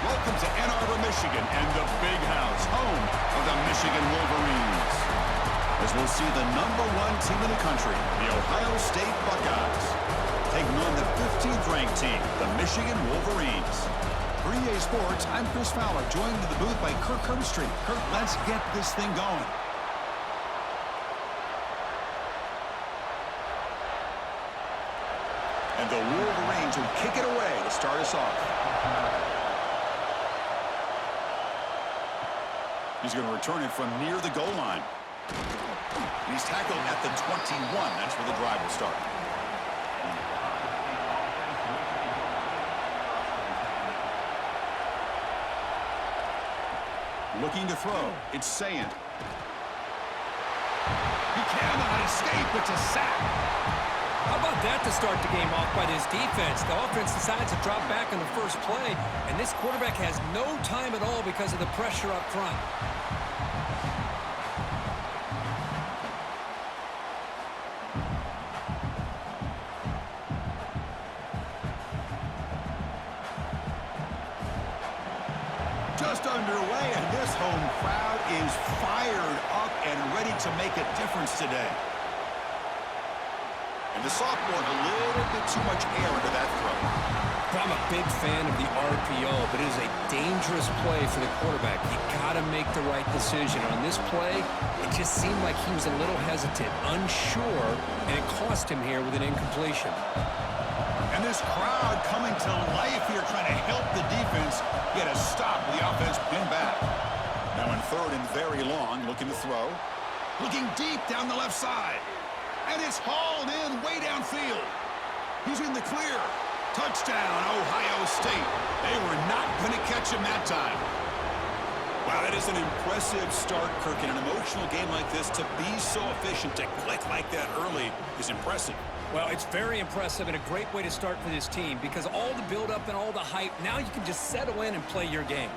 Welcome to Ann Arbor, Michigan, and the Big House, home of the Michigan Wolverines. As we'll see the #1 team in the country, the Ohio State Buckeyes, taking on the 15th ranked team, the Michigan Wolverines. For EA Sports, I'm Chris Fowler, joined in the booth by Kirk Herbstreit. Kirk, let's get this thing going. And the Wolverines will kick it away to start us off. He's going to return it from near the goal line. And he's tackled at the 21. That's where the drive will start. Looking to throw. It's Saying. He cannot escape. It's a sack. How about that to start the game off by this defense? The offense decides to drop back on the first play, and this quarterback has no time at all because of the pressure up front. Just underway, and this home crowd is fired up and ready to make a difference today. And the sophomore, a little bit too much air into that throw. I'm a big fan of the RPO, but it is a dangerous play for the quarterback. You got to make the right decision. On this play, it just seemed like he was a little hesitant, unsure, and it cost him here with an incompletion. And this crowd coming to life here, trying to help the defense get a stop with the offense pinned back. Now in third and very long, looking to throw. Looking deep down the left side. And it's hauled in way downfield. He's in the clear. Touchdown, Ohio State. They were not going to catch him that time. Wow, that is an impressive start, Kirk. In an emotional game like this, to be so efficient, to click like that early is impressive. Well, it's very impressive and a great way to start for this team because all the build-up and all the hype, now you can just settle in and play your game.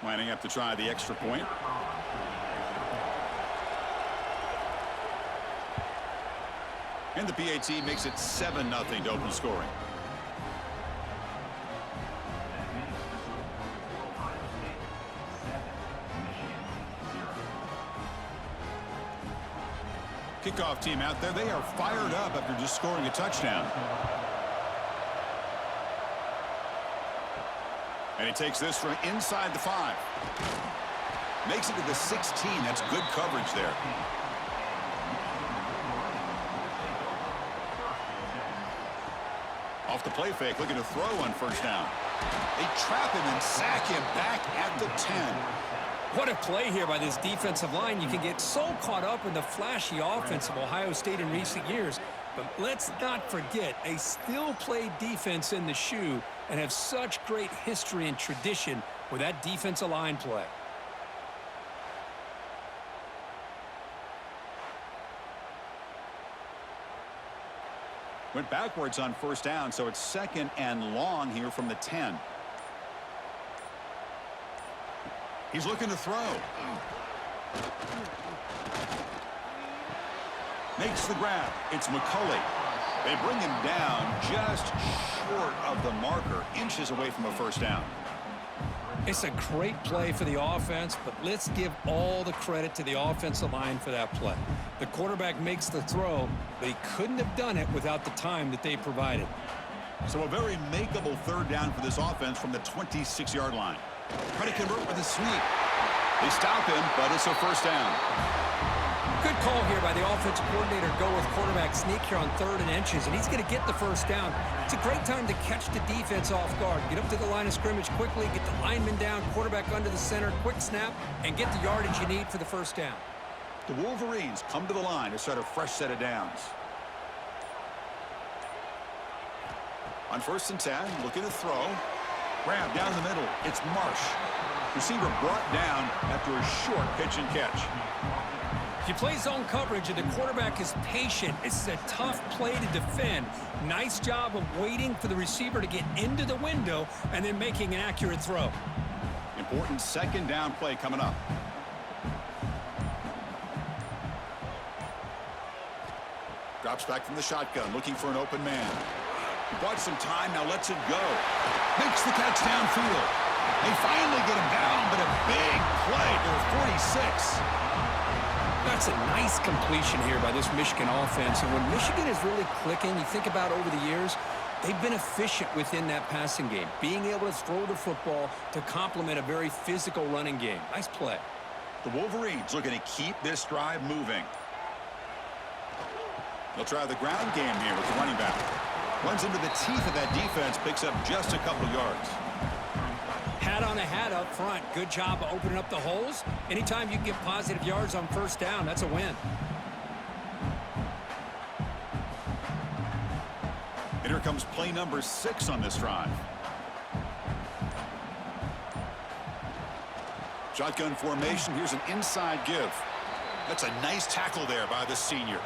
Lining up to try the extra point. And the PAT makes it 7-0 to open scoring. Kickoff team out there, they are fired up after just scoring a touchdown. And he takes this from inside the 5. Makes it to the 16. That's good coverage there. Off the play fake, looking to throw on first down. They trap him and sack him back at the 10. What a play here by this defensive line. You can get so caught up in the flashy offense of Ohio State in recent years. But let's not forget, they still play defense in the shoe and have such great history and tradition with that defensive line play. Went backwards on first down, so it's 2nd and long here from the 10. He's looking to throw. Makes the grab. It's McCulley. They bring him down just short of the marker, inches away from a first down. It's a great play for the offense, but let's give all the credit to the offensive line for that play. The quarterback makes the throw, but he couldn't have done it without the time that they provided. So a very makeable third down for this offense from the 26-yard line. Try to convert with a sweep. They stop him, but it's a first down. Good call here by the offensive coordinator. Go with quarterback sneak here on 3rd and inches, and he's going to get the first down. It's a great time to catch the defense off guard. Get up to the line of scrimmage quickly, get the lineman down, quarterback under the center, quick snap, and get the yardage you need for the first down. The Wolverines come to the line to start a fresh set of downs. On 1st and 10, looking to throw. Grab down the middle. It's Marsh. Receiver brought down after a short pitch and catch. If you play zone coverage and the quarterback is patient, this is a tough play to defend. Nice job of waiting for the receiver to get into the window and then making an accurate throw. Important second down play coming up. Drops back from the shotgun, looking for an open man. He bought some time, now lets it go. Makes the catch downfield. They finally get him down, but a big play to 46. That's a nice completion here by this Michigan offense. And when Michigan is really clicking, you think about over the years, they've been efficient within that passing game, being able to throw the football to complement a very physical running game. Nice play. The Wolverines looking to keep this drive moving. They'll try the ground game here with the running back. Runs into the teeth of that defense, picks up just a couple yards. Hat on a hat up front. Good job of opening up the holes. Anytime you can get positive yards on first down, that's a win. And here comes play number 6 on this drive. Shotgun formation. Here's an inside give. That's a nice tackle there by the senior.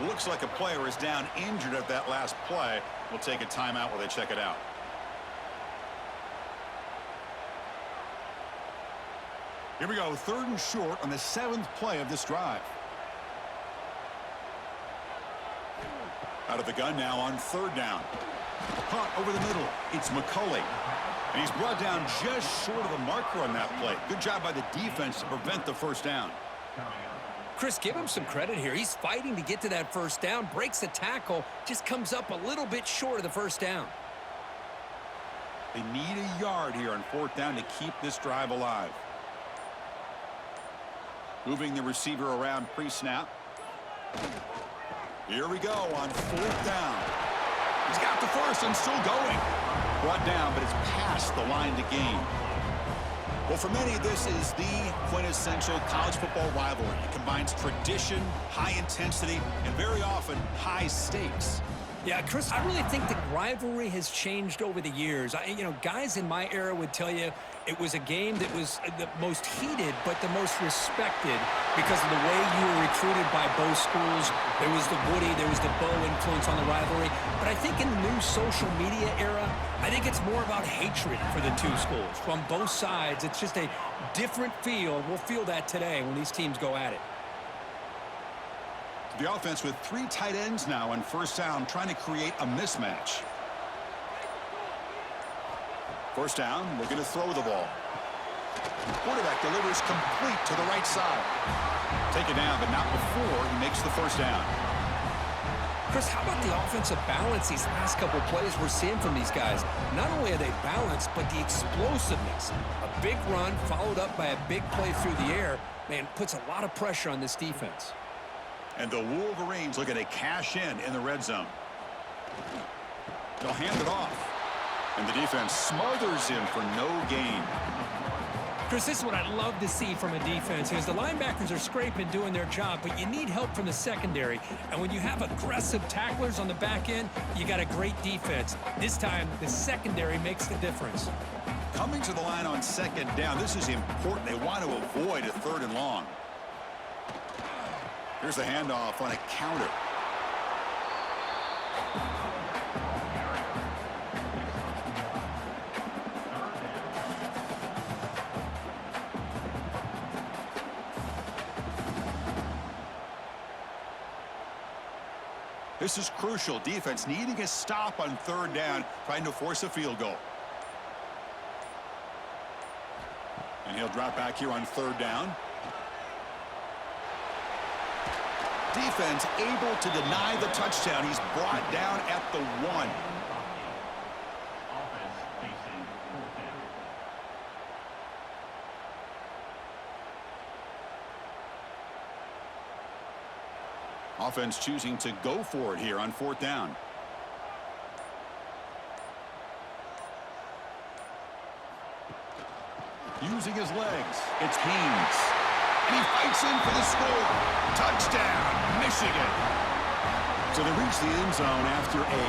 Looks like a player is down injured at that last play. We'll take a timeout while they check it out. Here we go, 3rd and short on the 7th play of this drive. Out of the gun now on 3rd down. Punt over the middle. It's McCulley. And he's brought down just short of the marker on that play. Good job by the defense to prevent the first down. Chris, give him some credit here. He's fighting to get to that first down, breaks the tackle, just comes up a little bit short of the first down. They need a yard here on 4th down to keep this drive alive. Moving the receiver around pre-snap. Here we go on 4th down. He's got the first and still going. Brought down, but it's past the line to gain. Well, for many, this is the quintessential college football rivalry. It combines tradition, high intensity, and very often high stakes. Yeah, Chris, I really think the rivalry has changed over the years. Guys in my era would tell you it was a game that was the most heated but the most respected because of the way you were recruited by both schools. There was the Woody, there was the Bo influence on the rivalry. But I think in the new social media era, I think it's more about hatred for the two schools. From both sides, it's just a different feel. We'll feel that today when these teams go at it. The offense with 3 tight ends now on 1st down, trying to create a mismatch. 1st down, looking to throw the ball. Quarterback delivers complete to the right side. Take it down, but not before he makes the first down. Chris, how about the offensive balance these last couple plays we're seeing from these guys? Not only are they balanced, but the explosiveness. A big run followed up by a big play through the air, man, puts a lot of pressure on this defense. And the Wolverines looking to cash in the red zone. They'll hand it off. And the defense smothers him for no gain. Chris, this is what I love to see from a defense is the linebackers are scraping, doing their job, but you need help from the secondary. And when you have aggressive tacklers on the back end, you got a great defense. This time, the secondary makes the difference. Coming to the line on 2nd down, this is important. They want to avoid a 3rd and long. Here's the handoff on a counter. This is crucial. Defense needing a stop on 3rd down, trying to force a field goal. And he'll drop back here on 3rd down. Defense able to deny the touchdown. He's brought down at the 1. Offense choosing to go for it here on 4th down. Using his legs, it's Haynes. And he fights in for the score. Touchdown, Michigan. So they reach the end zone after a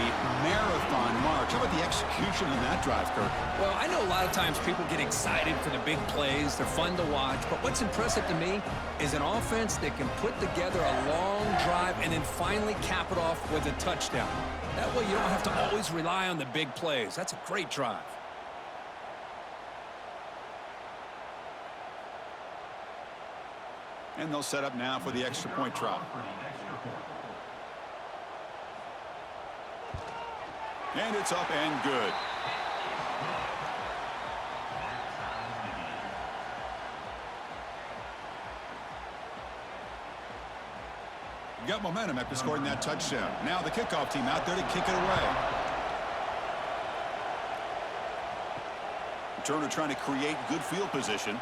marathon march. How about the execution in that drive, Kirk? Well, I know a lot of times people get excited for the big plays. They're fun to watch. But what's impressive to me is an offense that can put together a long drive and then finally cap it off with a touchdown. That way you don't have to always rely on the big plays. That's a great drive. And they'll set up now for the extra point try. And it's up and good. Got momentum after scoring that touchdown. Now the kickoff team out there to kick it away. Turner trying to create good field position.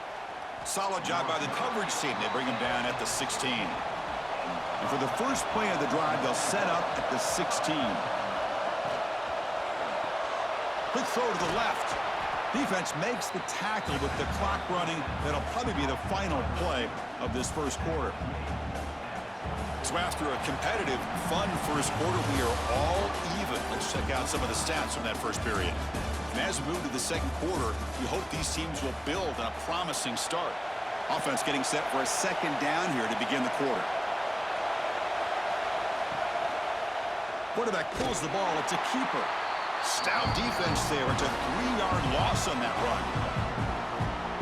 Solid job by the coverage team. They bring him down at the 16. And for the first play of the drive, they'll set up at the 16. Quick throw to the left. Defense makes the tackle with the clock running. That'll probably be the final play of this first quarter. So after a competitive, fun first quarter, we are all even. Let's check out some of the stats from that first period. And as we move to the second quarter, we hope these teams will build on a promising start. Offense getting set for a second down here to begin the quarter. Quarterback pulls the ball. It's a keeper. Stout defense there. It's a 3-yard loss on that run.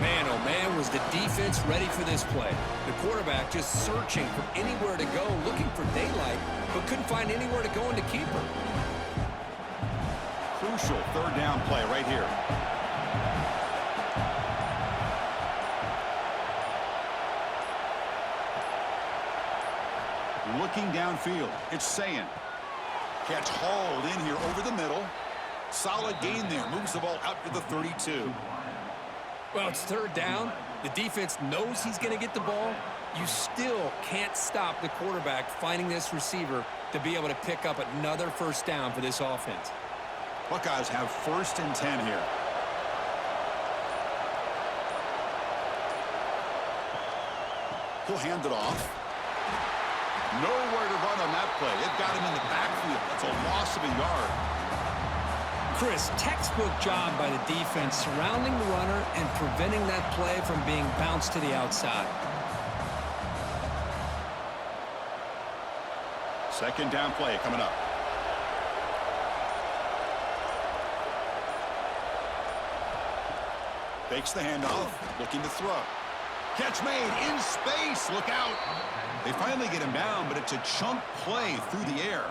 Man, oh man, was the defense ready for this play. The quarterback just searching for anywhere to go, looking for daylight, but couldn't find anywhere to go in the keeper. Crucial third down play right here. Looking downfield. It's Sayin. Catch hauled in here over the middle. Solid gain there. Moves the ball out to the 32. Well, it's third down. The defense knows he's going to get the ball. You still can't stop the quarterback finding this receiver to be able to pick up another first down for this offense. Buckeyes have 1st and 10 here. He'll hand it off. Nowhere to run on that play. They've got him in the backfield. That's a loss of a yard. Chris, textbook job by the defense surrounding the runner and preventing that play from being bounced to the outside. Second down play coming up. Fakes the handoff, looking to throw. Catch made in space. Look out. They finally get him down, but it's a chunk play through the air.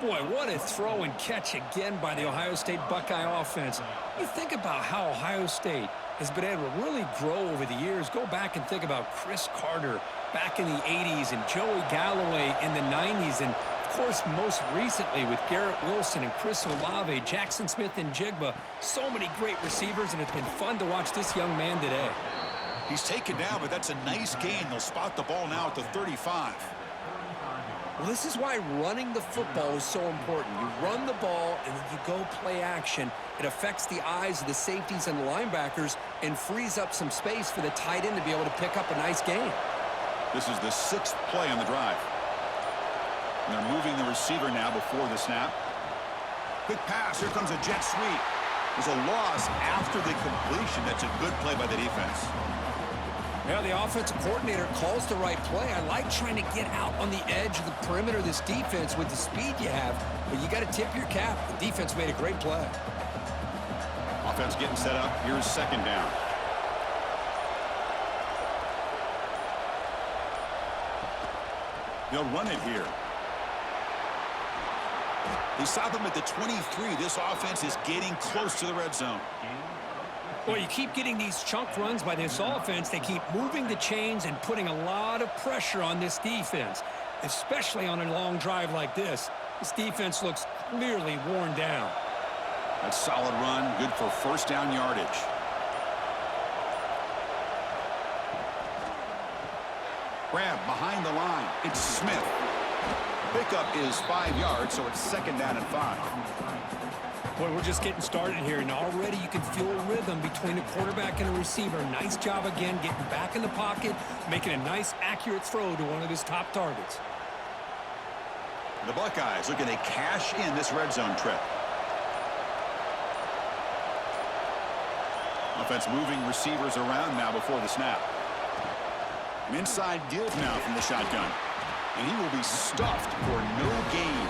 Boy, what a throw and catch again by the Ohio State Buckeye offense. You think about how Ohio State has been able to really grow over the years. Go back and think about Chris Carter back in the 80s and Joey Galloway in the 90s. And, of course, most recently with Garrett Wilson and Chris Olave, Jackson Smith and Jigba. So many great receivers, and it's been fun to watch this young man today. He's taken down, but that's a nice gain. They'll spot the ball now at the 35. Well, this is why running the football is so important. You run the ball, and then you go play action. It affects the eyes of the safeties and the linebackers and frees up some space for the tight end to be able to pick up a nice gain. This is the 6th play on the drive. And they're moving the receiver now before the snap. Quick pass. Here comes a jet sweep. There's a loss after the completion. That's a good play by the defense. Well, the offensive coordinator calls the right play. I like trying to get out on the edge of the perimeter of this defense with the speed you have, but you got to tip your cap. The defense made a great play. Offense getting set up. Here's second down. They'll run it here. They stop him at the 23. This offense is getting close to the red zone. Well, you keep getting these chunk runs by this offense. They keep moving the chains and putting a lot of pressure on this defense, especially on a long drive like this. This defense looks clearly worn down. That's a solid run, good for first down yardage. Grab behind the line. It's Smith. Pickup is 5 yards, so it's second down and 5. Boy, we're just getting started here, and already you can feel a rhythm between the quarterback and the receiver. Nice job again getting back in the pocket, making a nice, accurate throw to one of his top targets. The Buckeyes looking to cash in this red zone trip. Offense moving receivers around now before the snap. An inside give now from the shotgun. And he will be stuffed for no gain.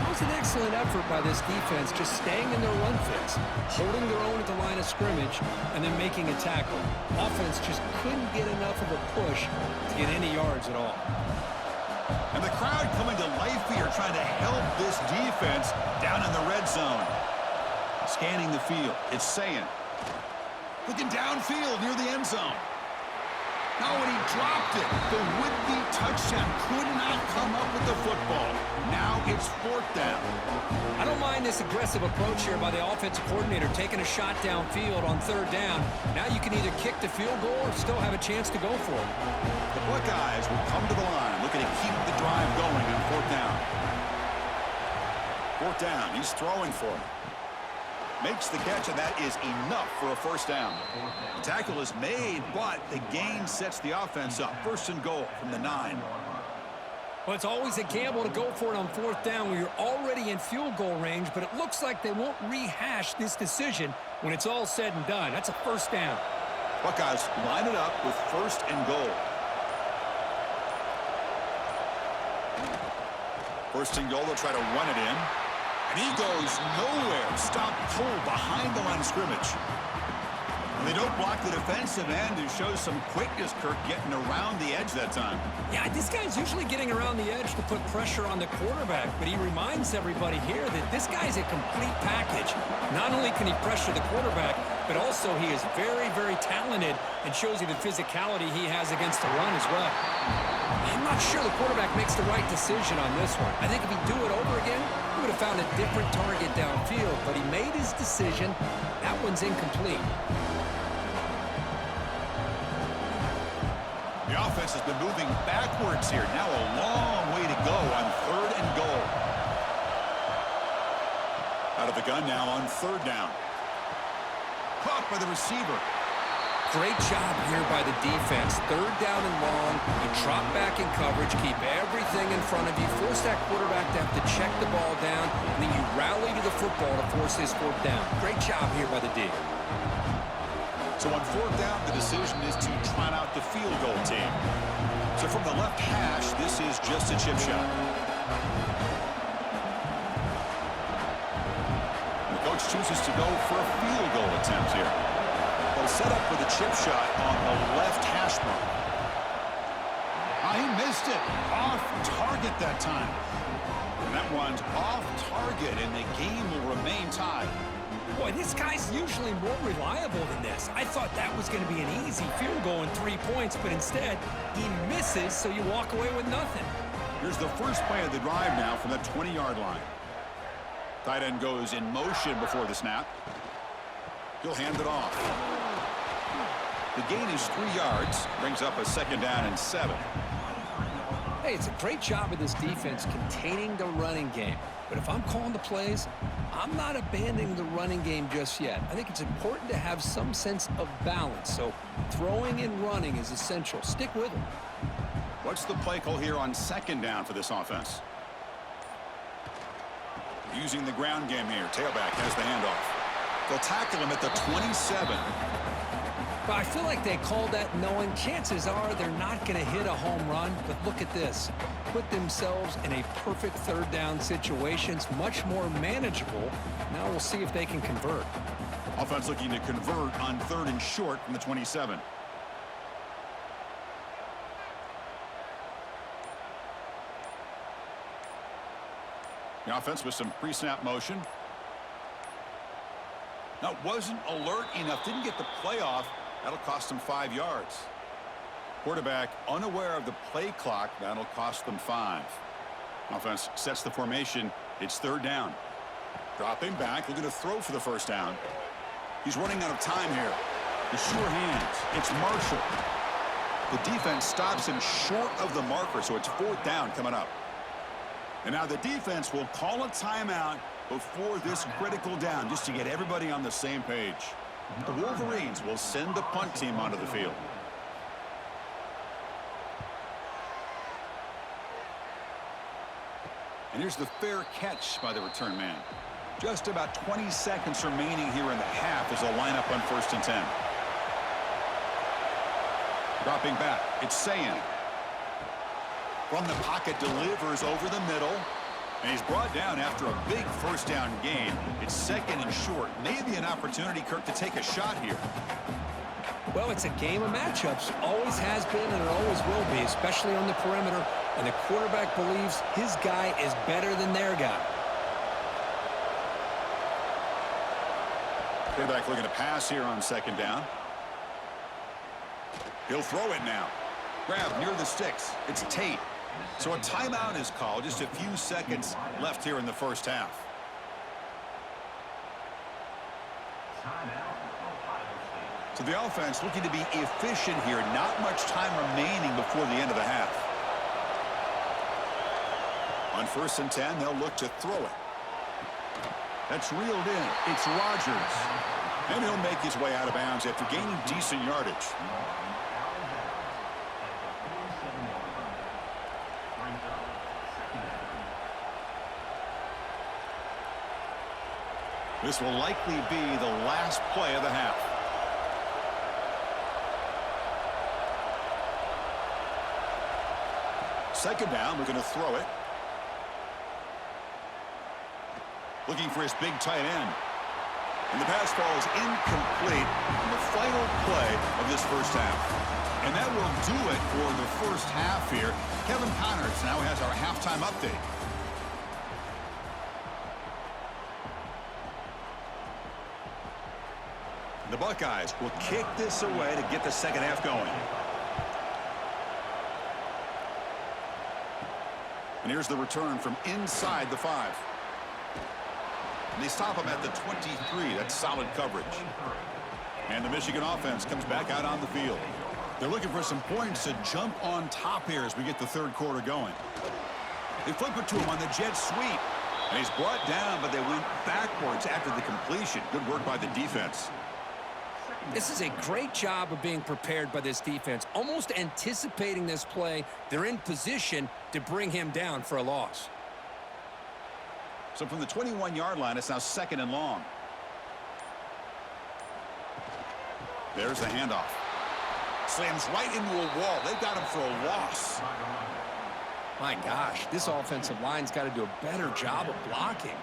It was an excellent effort by this defense, just staying in their run fits, holding their own at the line of scrimmage, and then making a tackle. Offense just couldn't get enough of a push to get any yards at all. And the crowd coming to life here, trying to help this defense down in the red zone. Scanning the field, it's saying, looking downfield near the end zone. Now when he dropped it, the would-be touchdown could not come up with the football. Now it's 4th down. I don't mind this aggressive approach here by the offensive coordinator, taking a shot downfield on 3rd down. Now you can either kick the field goal or still have a chance to go for it. The Buckeyes will come to the line, looking to keep the drive going on 4th down. 4th down, he's throwing for it. Makes the catch, and that is enough for a 1st down. The tackle is made, but the gain sets the offense up. 1st and goal from the 9. Well, it's always a gamble to go for it on 4th down when you're already in field goal range, but it looks like they won't rehash this decision when it's all said and done. That's a 1st down. Buckeyes line it up with 1st and goal. 1st and goal, they'll try to run it in. And he goes nowhere. Stop pull behind the line of scrimmage. And they don't block the defensive end, who shows some quickness, Kirk, getting around the edge that time. Yeah, this guy's usually getting around the edge to put pressure on the quarterback, but he reminds everybody here that this guy's a complete package. Not only can he pressure the quarterback, but also he is very, very talented and shows you the physicality he has against the run as well. I'm not sure the quarterback makes the right decision on this one. I think if he'd do it over again, he would have found a different target downfield, but he made his decision. That one's incomplete. The offense has been moving backwards here. Now a long way to go on 3rd and goal. Out of the gun now on 3rd down. Caught by the receiver. Great job here by the defense. 3rd down and long. You drop back in coverage, keep everything in front of you, force that quarterback to have to check the ball down, and then you rally to the football to force his 4th down. Great job here by the D. So on 4th down, the decision is to trot out the field goal team. So from the left hash, this is just a chip shot. The coach chooses to go for a field goal attempt here. They'll set up for the chip shot on the left hash mark. He missed it. Off target that time. And that one's off target, and the game will remain tied. Boy, this guy's usually more reliable than this. I thought that was going to be an easy field goal and 3 points, but instead, he misses, so you walk away with nothing. Here's the first play of the drive now from that 20-yard line. Tight end goes in motion before the snap. He'll hand it off. The gain is 3 yards, brings up a 2nd down and 7. Hey, it's a great job of this defense containing the running game. But if I'm calling the plays, I'm not abandoning the running game just yet. I think it's important to have some sense of balance. So throwing and running is essential. Stick with them. What's the play call here on 2nd down for this offense? Using the ground game here. Tailback has the handoff. They'll tackle him at the 27. But I feel like they called that knowing chances are they're not going to hit a home run. But look at this. Put themselves in a perfect 3rd down situation. It's much more manageable. Now we'll see if they can convert. Offense looking to convert on 3rd and short from the 27. The offense with some pre-snap motion. Now, wasn't alert enough. Didn't get the play off. That'll cost them 5 yards. Quarterback unaware of the play clock. That'll cost them 5. Offense sets the formation. It's 3rd down. Dropping back, looking to throw for the 1st down. He's running out of time here. The sure hands. It's Marshall. The defense stops him short of the marker, so it's 4th down coming up. And now the defense will call a timeout before this critical down, just to get everybody on the same page. The Wolverines will send the punt team onto the field. And here's the fair catch by the return man. Just about 20 seconds remaining here in the half as they'll line up on 1st and 10. Dropping back, it's Sayan. From the pocket, delivers over the middle. And he's brought down after a big first down gain. It's 2nd and short. Maybe an opportunity, Kirk, to take a shot here. Well, it's a game of matchups. Always has been and it always will be, especially on the perimeter. And the quarterback believes his guy is better than their guy. Quarterback looking to pass here on 2nd down. He'll throw it now. Grab near the sticks. It's Tate. So a timeout is called. Just a few seconds left here in the first half. So the offense looking to be efficient here. Not much time remaining before the end of the half. On 1st and 10, they'll look to throw it. That's reeled in. It's Rodgers. And he'll make his way out of bounds after gaining decent yardage. This will likely be the last play of the half. Second down, we're going to throw it. Looking for his big tight end. And the pass ball is incomplete in the final play of this first half. And that will do it for the first half here. Kevin Connors now has our halftime update. The Buckeyes will kick this away to get the second half going. And here's the return from inside the 5. And they stop him at the 23. That's solid coverage. And the Michigan offense comes back out on the field. They're looking for some points to jump on top here as we get the third quarter going. They flip it to him on the jet sweep. And he's brought down, but they went backwards after the completion. Good work by the defense. This is a great job of being prepared by this defense. Almost anticipating this play, they're in position to bring him down for a loss. So from the 21-yard line, it's now 2nd and long. There's the handoff. Slams right into a wall. They've got him for a loss. My gosh, this offensive line's got to do a better job of blocking.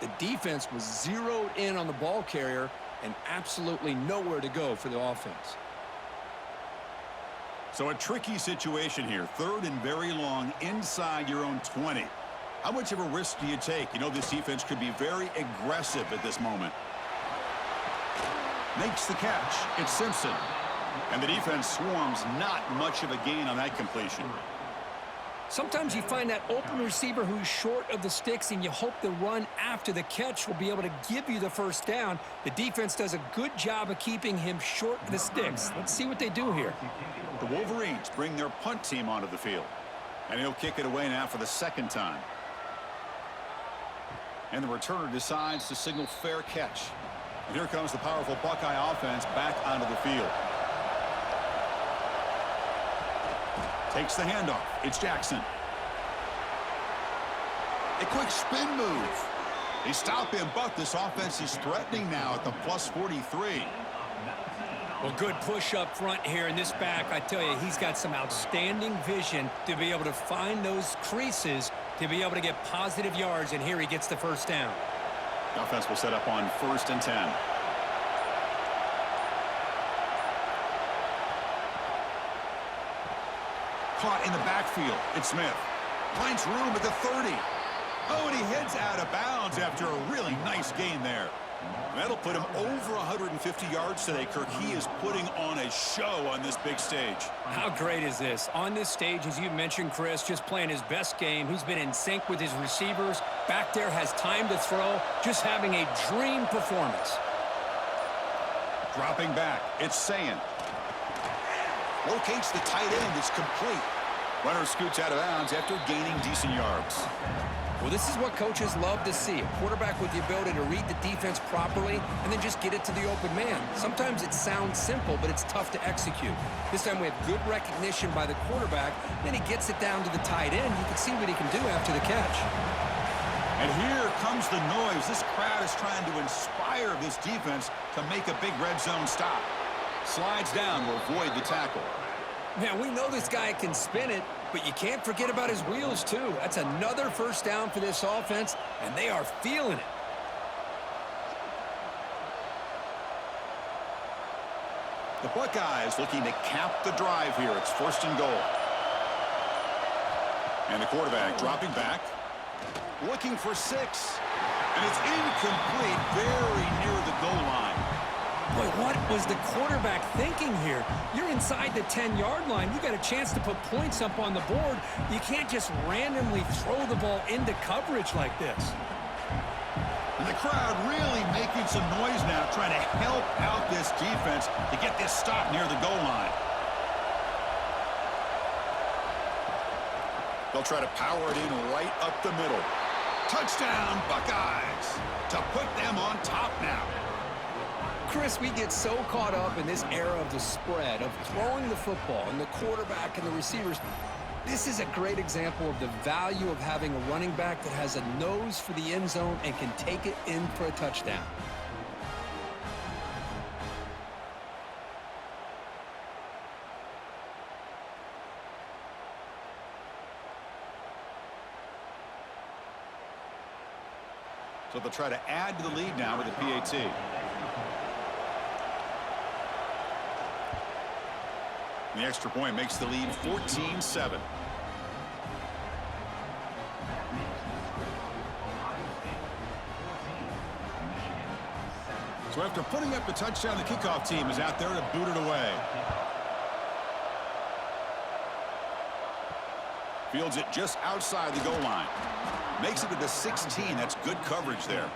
The defense was zeroed in on the ball carrier and absolutely nowhere to go for the offense. So a tricky situation here. 3rd and very long inside your own 20. How much of a risk do you take? You know this defense could be very aggressive at this moment. Makes the catch. It's Simpson. And the defense swarms. Not much of a gain on that completion. Sometimes you find that open receiver who's short of the sticks, and you hope the run after the catch will be able to give you the first down. The defense does a good job of keeping him short of the sticks. Let's see what they do here. The Wolverines bring their punt team onto the field. And he'll kick it away now for the 2nd time. And the returner decides to signal fair catch. And here comes the powerful Buckeye offense back onto the field. Takes the handoff. It's Jackson. A quick spin move. They stop him, but this offense is threatening now at the plus 43. Well, good push up front here in this back. I tell you, he's got some outstanding vision to be able to find those creases to be able to get positive yards, and here he gets the first down. The offense will set up on 1st and 10. Caught in the backfield. It's Smith. Finds room at the 30. Oh, and he heads out of bounds after a really nice gain there. That'll put him over 150 yards today, Kirk. He is putting on a show on this big stage. How great is this? On this stage, as you mentioned, Chris, just playing his best game. He's been in sync with his receivers. Back there, has time to throw. Just having a dream performance. Dropping back. It's Sayan. Locates the tight end. It's complete. Runner scoots out of bounds after gaining decent yards. Well, this is what coaches love to see. A quarterback with the ability to read the defense properly and then just get it to the open man. Sometimes it sounds simple, but it's tough to execute. This time we have good recognition by the quarterback. Then he gets it down to the tight end. You can see what he can do after the catch. And here comes the noise. This crowd is trying to inspire this defense to make a big red zone stop. Slides down to avoid the tackle. Now, we know this guy can spin it, but you can't forget about his wheels, too. That's another first down for this offense, and they are feeling it. The Buckeyes looking to cap the drive here. It's 1st and goal. And the quarterback dropping back, looking for 6. And it's incomplete, very near the goal line. Boy, what was the quarterback thinking here? You're inside the 10-yard line. You got a chance to put points up on the board. You can't just randomly throw the ball into coverage like this. And the crowd really making some noise now, trying to help out this defense to get this stop near the goal line. They'll try to power it in right up the middle. Touchdown, Buckeyes, to put them on top now. Chris, we get so caught up in this era of the spread, of throwing the football, and the quarterback and the receivers. This is a great example of the value of having a running back that has a nose for the end zone and can take it in for a touchdown. So they'll try to add to the lead now with the PAT. The extra point makes the lead 14-7. So after putting up the touchdown, the kickoff team is out there to boot it away. Fields it just outside the goal line. Makes it to the 16. That's good coverage there.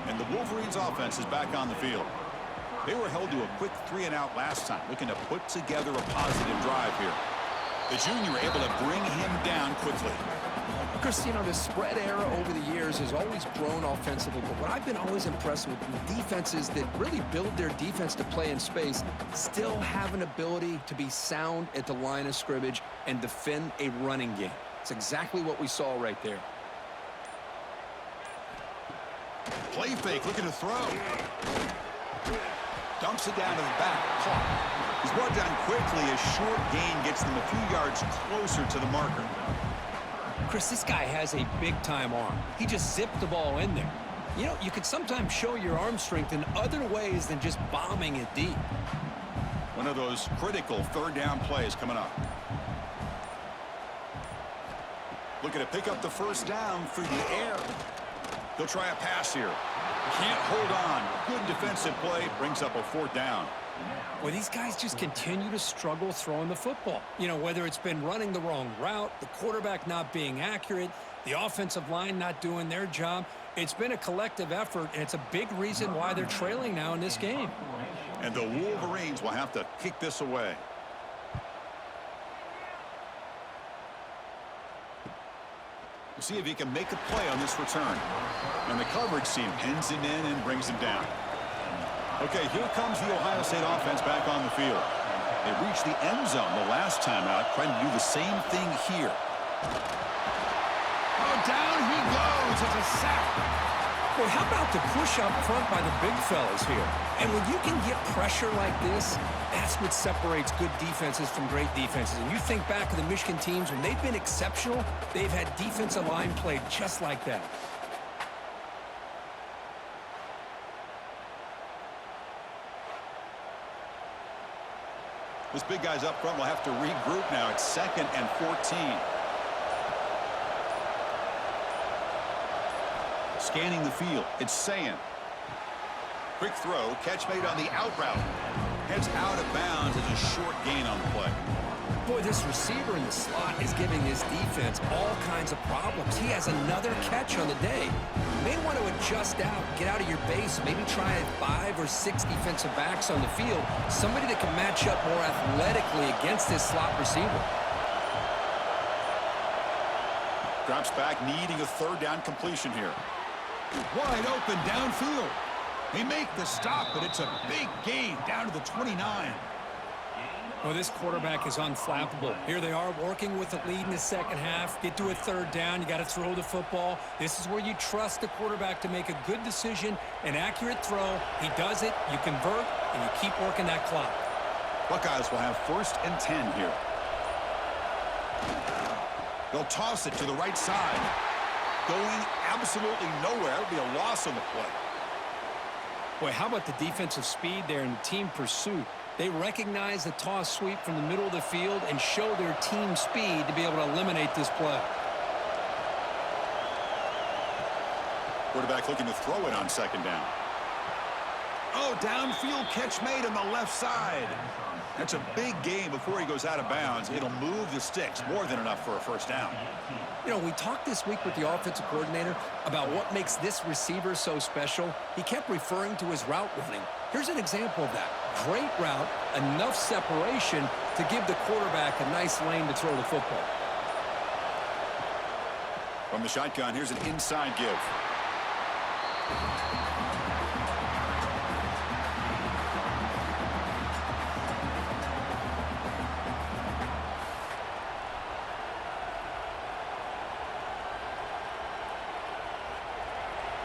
And the Wolverines offense is back on the field. They were held to a quick 3-and-out last time, looking to put together a positive drive here. The junior able to bring him down quickly. Chris, you know, the spread era over the years has always grown offensively, but what I've been always impressed with defenses that really build their defense to play in space still have an ability to be sound at the line of scrimmage and defend a running game. It's exactly what we saw right there. Play fake, looking to throw. Dumps it down to the back. Caught. He's brought down quickly. A short gain gets them a few yards closer to the marker. Chris, this guy has a big-time arm. He just zipped the ball in there. You know, you could sometimes show your arm strength in other ways than just bombing it deep. One of those critical third-down plays coming up. Looking to pick up the first down through the air. He'll try a pass here. Can't hold on. Good defensive play. Brings up a 4th down. Well, these guys just continue to struggle throwing the football. You know, whether it's been running the wrong route, the quarterback not being accurate, the offensive line not doing their job. It's been a collective effort, and it's a big reason why they're trailing now in this game. And the Wolverines will have to kick this away. We'll see if he can make a play on this return. And the coverage team pins him in and brings him down. Okay, here comes the Ohio State offense back on the field. They reached the end zone the last time out, trying to do the same thing here. Oh, down he goes. It's a sack. Well, how about the push up front by the big fellas here? And when you can get pressure like this, that's what separates good defenses from great defenses. And you think back to the Michigan teams, when they've been exceptional, they've had defensive line played just like that. This big guy's up front will have to regroup now. It's 2nd and 14. Scanning the field. It's Sayan. Quick throw. Catch made on the out route. Heads out of bounds as a short gain on the play. Boy, this receiver in the slot is giving his defense all kinds of problems. He has another catch on the day. You may want to adjust out, get out of your base, maybe try 5 or 6 defensive backs on the field, somebody that can match up more athletically against this slot receiver. Drops back, needing a third down completion here. Wide open downfield. They make the stop, but it's a big gain down to the 29. Well, this quarterback is unflappable. Here they are working with the lead in the second half. Get to a third down. You got to throw the football. This is where you trust the quarterback to make a good decision, an accurate throw. He does it, you convert, and you keep working that clock. Buckeyes will have 1st and 10 here. They'll toss it to the right side. Going absolutely nowhere. It'll be a loss on the play. Boy, how about the defensive speed there and team pursuit? They recognize the toss sweep from the middle of the field and show their team speed to be able to eliminate this play. Quarterback looking to throw it on 2nd down. Oh, downfield catch made on the left side. That's a big gain before he goes out of bounds. It'll move the sticks, more than enough for a 1st down. You know, we talked this week with the offensive coordinator about what makes this receiver so special. He kept referring to his route running. Here's an example of that. Great route, enough separation to give the quarterback a nice lane to throw the football. From the shotgun, here's an inside give.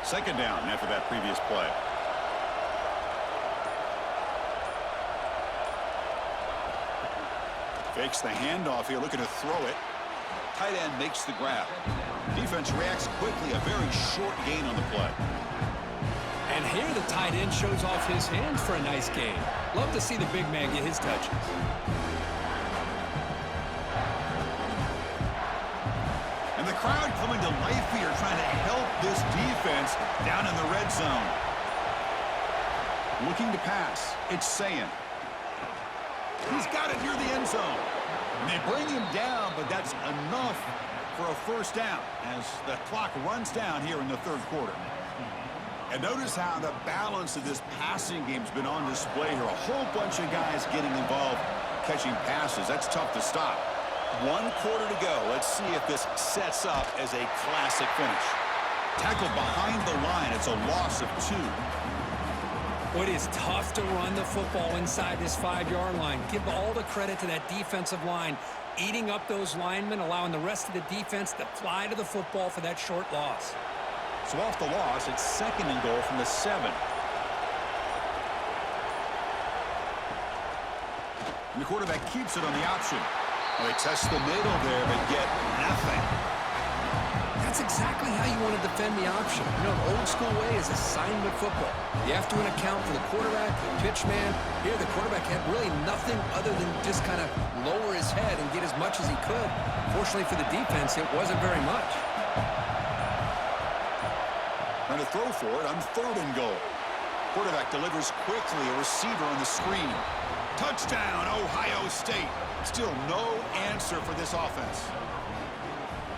Second down after that previous play. Fakes the handoff here, looking to throw it. Tight end makes the grab. Defense reacts quickly, a very short gain on the play. And here the tight end shows off his hands for a nice gain. Love to see the big man get his touches. And the crowd coming to life here, trying to help this defense down in the red zone. Looking to pass. It's Sayin. He's got it near the end zone. And they bring him down, but that's enough for a 1st down as the clock runs down here in the 3rd quarter. And notice how the balance of this passing game's been on display here. A whole bunch of guys getting involved catching passes. That's tough to stop. 1 quarter to go. Let's see if this sets up as a classic finish. Tackled behind the line. It's a loss of 2. It is tough to run the football inside this 5-yard line. Give all the credit to that defensive line, eating up those linemen, allowing the rest of the defense to fly to the football for that short loss. So off the loss, it's 2nd and goal from the 7. And the quarterback keeps it on the option. Well, they test the middle there, but get nothing. That's exactly how you want to defend the option. You know, the old school way is assignment football. You have to account for the quarterback, the pitch man. Here, the quarterback had really nothing other than just kind of lower his head and get as much as he could. Fortunately for the defense, it wasn't very much. Trying to throw for it on 3rd and goal. Quarterback delivers quickly, a receiver on the screen. Touchdown, Ohio State. Still no answer for this offense.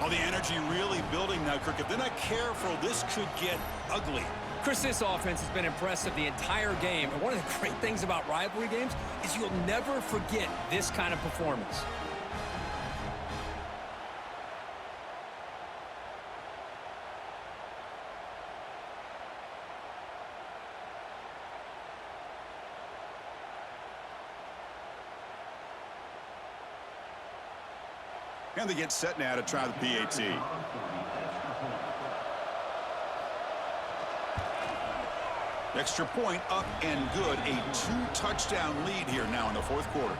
Oh, the energy really building now, Kirk. If they're not careful, this could get ugly. Chris, this offense has been impressive the entire game. And one of the great things about rivalry games is you'll never forget this kind of performance. And they get set now to try the PAT. Extra point up and good. A 2-touchdown lead here now in the 4th quarter.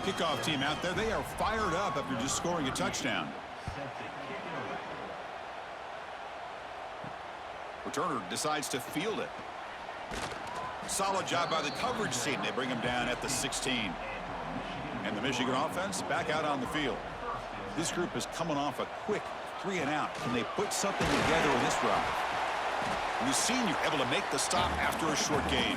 Kickoff team out there. They are fired up after just scoring a touchdown. Returner decides to field it. Solid job by the coverage team. They bring him down at the 16. And the Michigan offense back out on the field. This group is coming off a quick 3-and-out. Can they put something together in this drive? And the senior able to make the stop after a short gain.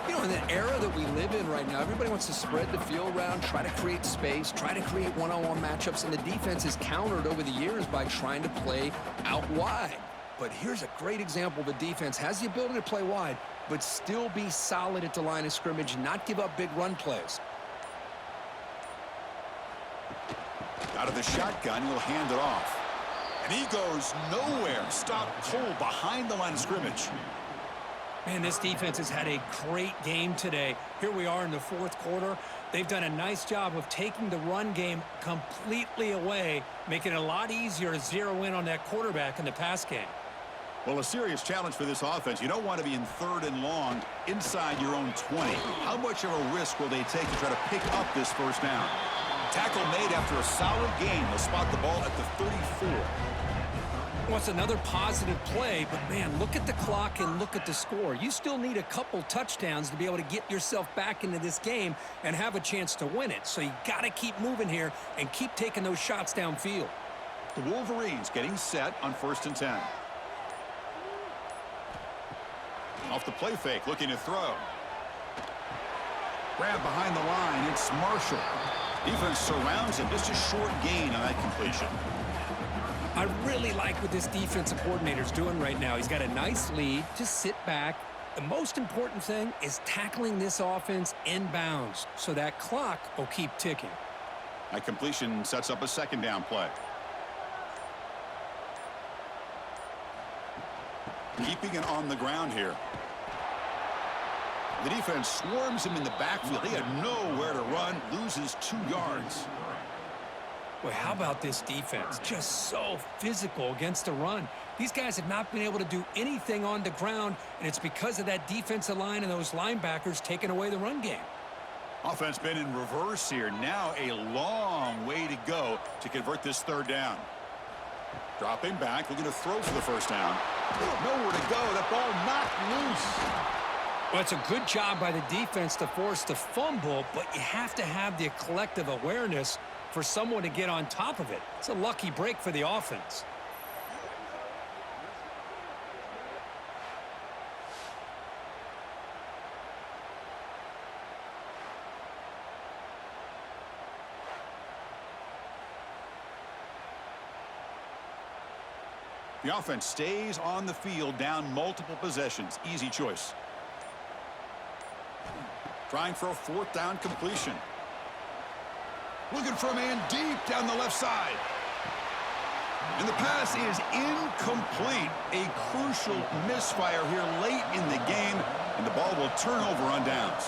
You know, in the era that we live in right now, everybody wants to spread the field around, try to create space, try to create one-on-one matchups, and the defense is countered over the years by trying to play out wide. But here's a great example. The defense has the ability to play wide, but still be solid at the line of scrimmage, not give up big run plays. Out of the shotgun, he'll hand it off. And he goes nowhere. Stop cold behind the line of scrimmage. Man, this defense has had a great game today. Here we are in the fourth quarter. They've done a nice job of taking the run game completely away, making it a lot easier to zero in on that quarterback in the pass game. Well, a serious challenge for this offense. You don't want to be in 3rd and long inside your own 20. How much of a risk will they take to try to pick up this first down? Tackle made after a solid gain. They'll spot the ball at the 34. Well, it's another positive play, but man, look at the clock and look at the score. You still need a couple touchdowns to be able to get yourself back into this game and have a chance to win it. So you got to keep moving here and keep taking those shots downfield. The Wolverines getting set on 1st and 10. Off the play fake, looking to throw. Grab behind the line, it's Marshall. Defense surrounds him, just a short gain on that completion. I really like what this defensive coordinator's doing right now. He's got a nice lead. Just sit back. The most important thing is tackling this offense inbounds so that clock will keep ticking. That completion sets up a 2nd down play. Keeping it on the ground here. The defense swarms him in the backfield. He had nowhere to run, loses 2 yards. Boy, how about this defense? Just so physical against the run. These guys have not been able to do anything on the ground, and it's because of that defensive line and those linebackers taking away the run game. Offense been in reverse here. Now a long way to go to convert this 3rd down. Dropping back, looking to throw for the first down. Nowhere to go. That ball knocked loose. Well, it's a good job by the defense to force the fumble, but you have to have the collective awareness for someone to get on top of it. It's a lucky break for the offense. The offense stays on the field, down multiple possessions. Easy choice. Trying for a 4th down completion. Looking for a man deep down the left side. And the pass is incomplete. A crucial misfire here late in the game, and the ball will turn over on downs.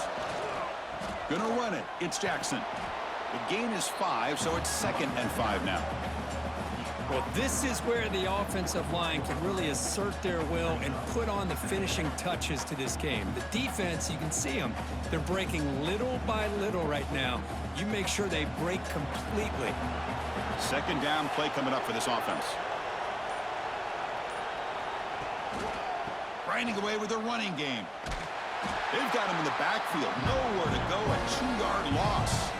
Gonna run it. It's Jackson. The gain is 5, so it's 2nd and 5 now. Well, this is where the offensive line can really assert their will and put on the finishing touches to this game. The defense, you can see them. They're breaking little by little right now. You make sure they break completely. 2nd down play coming up for this offense. Grinding away with their running game. They've got him in the backfield. Nowhere to go. A 2-yard loss.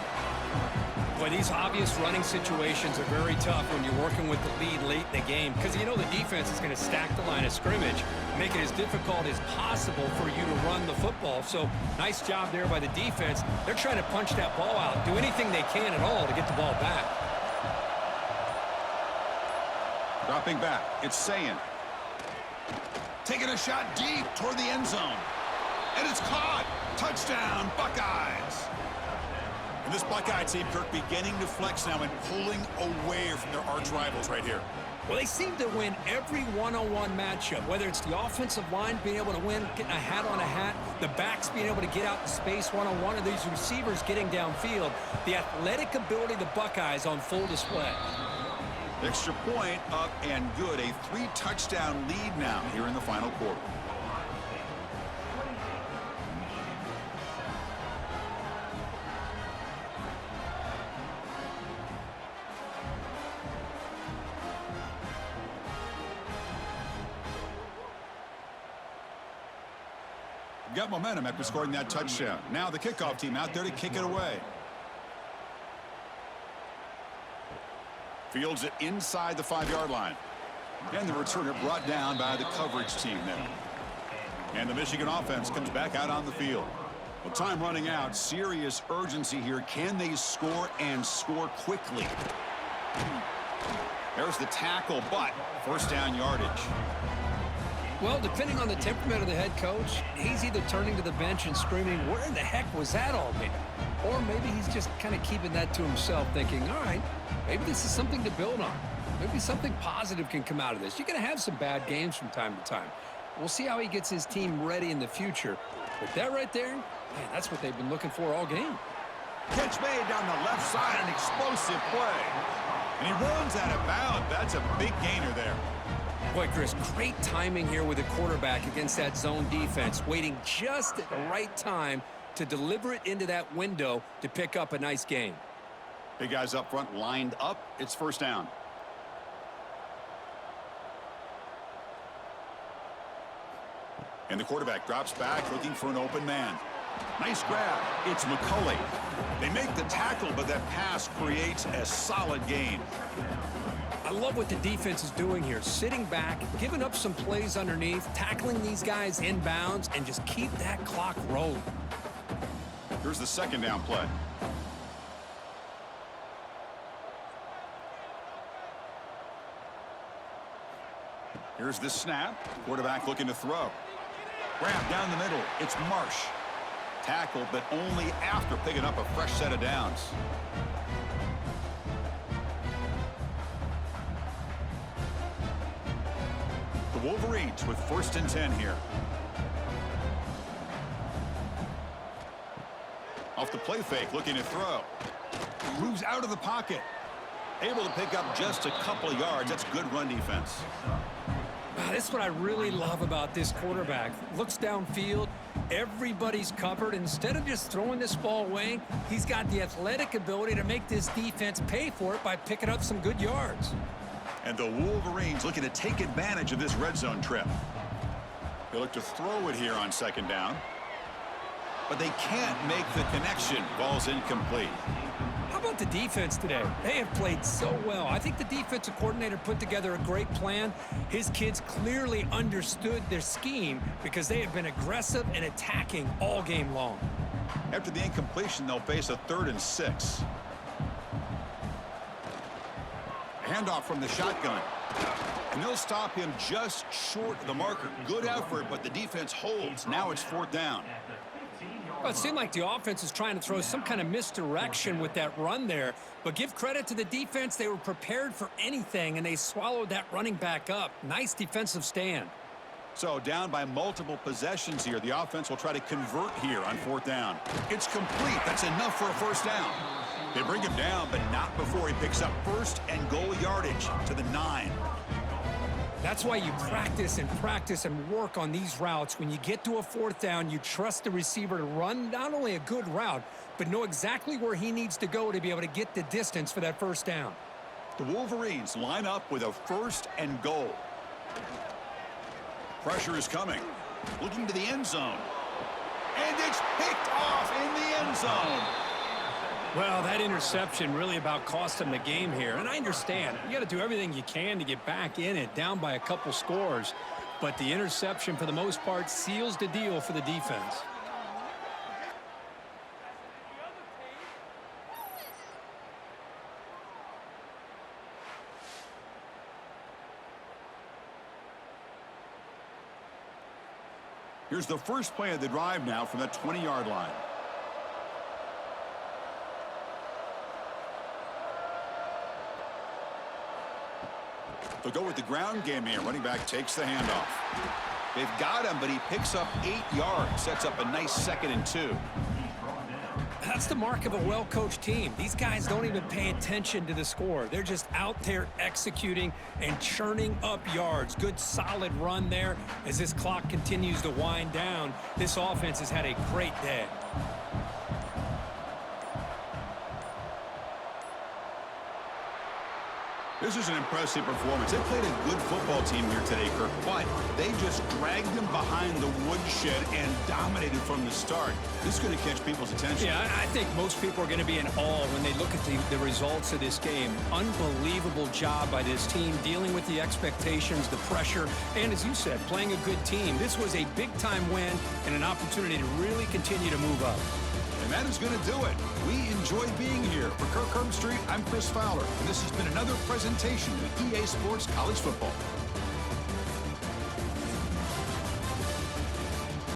Boy, these obvious running situations are very tough when you're working with the lead late in the game because you know the defense is going to stack the line of scrimmage, make it as difficult as possible for you to run the football. So nice job there by the defense. They're trying to punch that ball out, do anything they can at all to get the ball back. Dropping back, it's Sayin. Taking a shot deep toward the end zone. And it's caught. Touchdown, Buckeyes. And this Buckeye team, Kirk, beginning to flex now and pulling away from their arch rivals right here. Well, they seem to win every one-on-one matchup, whether it's the offensive line being able to win, getting a hat on a hat, the backs being able to get out in space one-on-one, or these receivers getting downfield. The athletic ability of the Buckeyes on full display. Extra point up and good. A 3-touchdown lead now here in the final quarter. Got momentum after scoring that touchdown. Now the kickoff team out there to kick it away. Fields it inside the 5-yard line. And the returner brought down by the coverage team there. And the Michigan offense comes back out on the field. Well, time running out. Serious urgency here. Can they score and score quickly? There's the tackle, but first down yardage. Well, depending on the temperament of the head coach, he's either turning to the bench and screaming, where in the heck was that all, man? Or maybe he's just kind of keeping that to himself, thinking, all right, maybe this is something to build on. Maybe something positive can come out of this. You're going to have some bad games from time to time. We'll see how he gets his team ready in the future. But that right there, man, that's what they've been looking for all game. Catch made down the left side, an explosive play. And he runs out of bounds. That's a big gainer there. Boy, Chris, great timing here with the quarterback against that zone defense, waiting just at the right time to deliver it into that window to pick up a nice gain. Big guys up front lined up. It's first down. And the quarterback drops back looking for an open man. Nice grab. It's McCulley. They make the tackle, but that pass creates a solid gain. I love what the defense is doing here. Sitting back, giving up some plays underneath, tackling these guys inbounds, and just keep that clock rolling. Here's the second down play. Here's the snap. Quarterback looking to throw. Grab down the middle. It's Marsh. Tackle, but only after picking up a fresh set of downs. The Wolverines with 1st and 10 here. Off the play fake, looking to throw. Moves out of the pocket. Able to pick up just a couple of yards. That's good run defense. This is what I really love about this quarterback. Looks downfield. Everybody's covered. Instead of just throwing this ball away, he's got the athletic ability to make this defense pay for it by picking up some good yards. And the Wolverines looking to take advantage of this red zone trip. They look to throw it here on second down. But they can't make the connection. Ball's incomplete. How about the defense today? They have played so well. I think the defensive coordinator put together a great plan. His kids clearly understood their scheme because they have been aggressive and attacking all game long. After the incompletion, they'll face a 3rd and 6. Handoff from the shotgun. And they'll stop him just short of the marker. Good effort, but the defense holds. Now it's 4th down. Well, it seemed like the offense is trying to throw some kind of misdirection with that run there. But give credit to the defense. They were prepared for anything, and they swallowed that running back up. Nice defensive stand. So down by multiple possessions here. The offense will try to convert here on 4th down. It's complete. That's enough for a first down. They bring him down, but not before he picks up 1st and goal yardage to the 9. That's why you practice and work on these routes. When you get to a 4th down, you trust the receiver to run not only a good route, but know exactly where he needs to go to be able to get the distance for that first down. The Wolverines line up with a 1st and goal. Pressure is coming. Looking to the end zone. And it's picked off in the end zone. Well, that interception really about cost him the game here. And I understand. You got to do everything you can to get back in it, down by a couple scores. But the interception, for the most part, seals the deal for the defense. Here's the first play of the drive now from the 20-yard line. They'll go with the ground game here. Running back takes the handoff. They've got him, but he picks up 8 yards. Sets up a nice 2nd and 2. That's the mark of a well-coached team. These guys don't even pay attention to the score. They're just out there executing and churning up yards. Good, solid run there. As this clock continues to wind down, this offense has had a great day. This is an impressive performance. They played a good football team here today, Kirk, but they just dragged them behind the woodshed and dominated from the start. This is going to catch people's attention. Yeah, I think most people are going to be in awe when they look at the results of this game. Unbelievable job by this team, dealing with the expectations, the pressure, and as you said, playing a good team. This was a big-time win and an opportunity to really continue to move up. And that is going to do it. We enjoyed being here. For Kirk Herbstreit, I'm Chris Fowler, and this has been another presentation of EA Sports College Football.